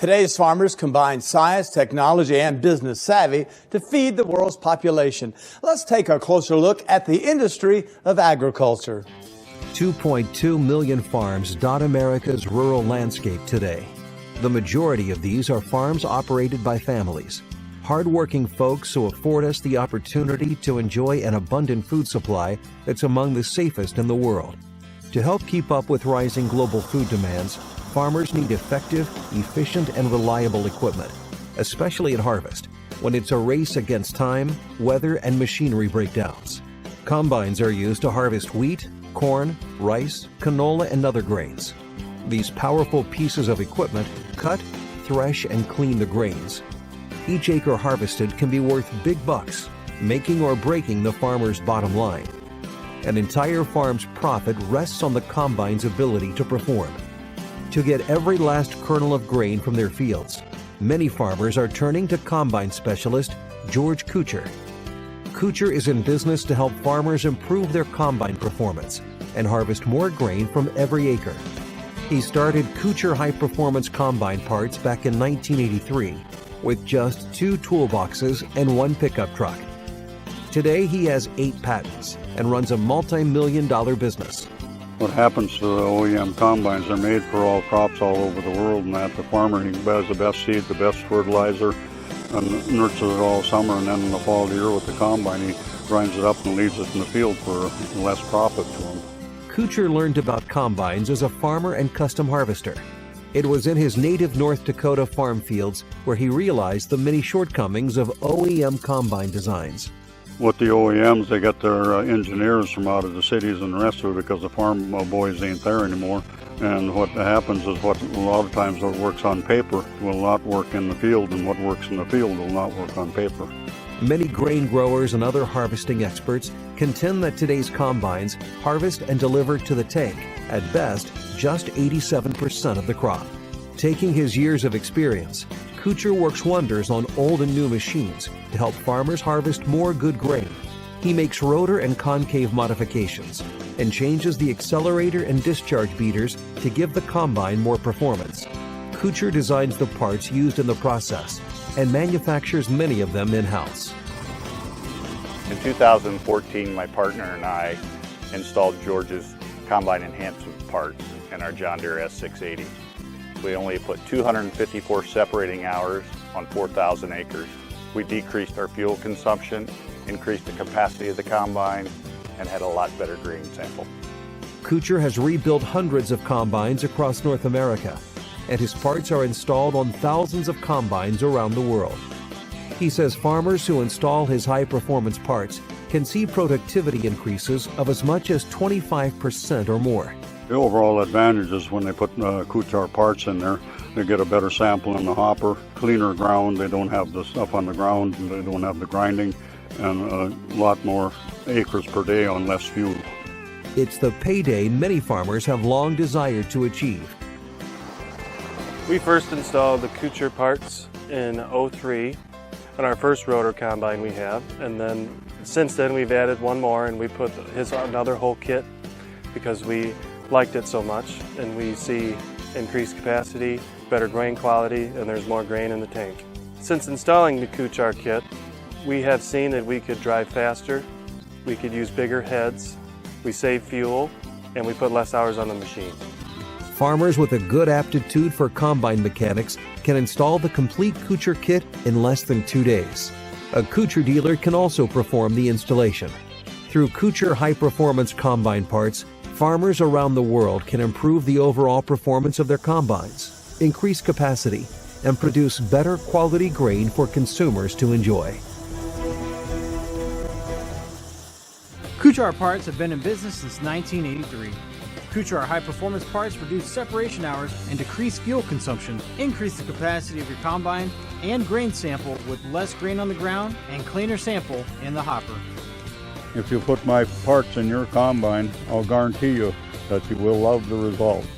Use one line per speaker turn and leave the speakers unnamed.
Today's farmers combine science, technology, and business savvy to feed the world's population. Let's take a closer look at the industry of agriculture.
2.2 million farms dot America's rural landscape today. The majority of these are farms operated by families, hardworking folks who afford us the opportunity to enjoy an abundant food supply that's among the safest in the world. To help keep up with rising global food demands, farmers need effective, efficient, and reliable equipment, especially at harvest, when it's a race against time, weather, and machinery breakdowns. Combines are used to harvest wheat, corn, rice, canola, and other grains. These powerful pieces of equipment cut, thresh, and clean the grains. Each acre harvested can be worth big bucks, making or breaking the farmer's bottom line. An entire farm's profit rests on the combine's ability to perform. To get every last kernel of grain from their fields, many farmers are turning to combine specialist George Kuchar. Kuchar is in business to help farmers improve their combine performance and harvest more grain from every acre. He started Kuchar High Performance Combine parts back in 1983 with just 2 toolboxes and 1 pickup truck. Today he has 8 patents and runs a multi-million-dollar business.
What happens to the OEM combines, they're made for all crops all over the world, and that the farmer, he buys the best seed, the best fertilizer, and nurtures it all summer, and then in the fall of the year with the combine, he grinds it up and leaves it in the field for less profit to him.
Kuchar learned about combines as a farmer and custom harvester. It was in his native North Dakota farm fields where he realized the many shortcomings of OEM combine designs.
With the OEMs, they get their engineers from out of the cities and the rest of it because the farm boys ain't there anymore. And what happens is what a lot of times what works on paper will not work in the field, and what works in the field will not work on paper.
Many grain growers and other harvesting experts contend that today's combines harvest and deliver to the tank, at best, just 87% of the crop. Taking his years of experience, Kuchar works wonders on old and new machines to help farmers harvest more good grain. He makes rotor and concave modifications and changes the accelerator and discharge beaters to give the combine more performance. Kuchar designs the parts used in the process and manufactures many of them in-house.
In 2014, my partner and I installed George's combine enhancement parts in our John Deere S680. We only put 254 separating hours on 4,000 acres. We decreased our fuel consumption, increased the capacity of the combine, and had a lot better grain sample.
Kuchar has rebuilt hundreds of combines across North America, and his parts are installed on thousands of combines around the world. He says farmers who install his high-performance parts can see productivity increases of as much as 25% or more.
The overall advantage is when they put Kuchar parts in there, they get a better sample in the hopper, cleaner ground, they don't have the stuff on the ground, they don't have the grinding, and a lot more acres per day on less fuel.
It's the payday many farmers have long desired to achieve.
We first installed the Kuchar parts in '03 on our first rotor combine we have, and then since then we've added one more, and we put another whole kit because we liked it so much, and we see increased capacity, better grain quality, and there's more grain in the tank. Since installing the Kuchar kit, we have seen that we could drive faster, we could use bigger heads, we save fuel, and we put less hours on the machine.
Farmers with a good aptitude for combine mechanics can install the complete Kuchar kit in less than 2 days. A Kuchar dealer can also perform the installation. Through Kuchar high-performance combine parts, farmers around the world can improve the overall performance of their combines, increase capacity, and produce better quality grain for consumers to enjoy.
Kuchar parts have been in business since 1983. Kuchar high-performance parts reduce separation hours and decrease fuel consumption, increase the capacity of your combine and grain sample with less grain on the ground and cleaner sample in the hopper.
If you put my parts in your combine, I'll guarantee you that you will love the results.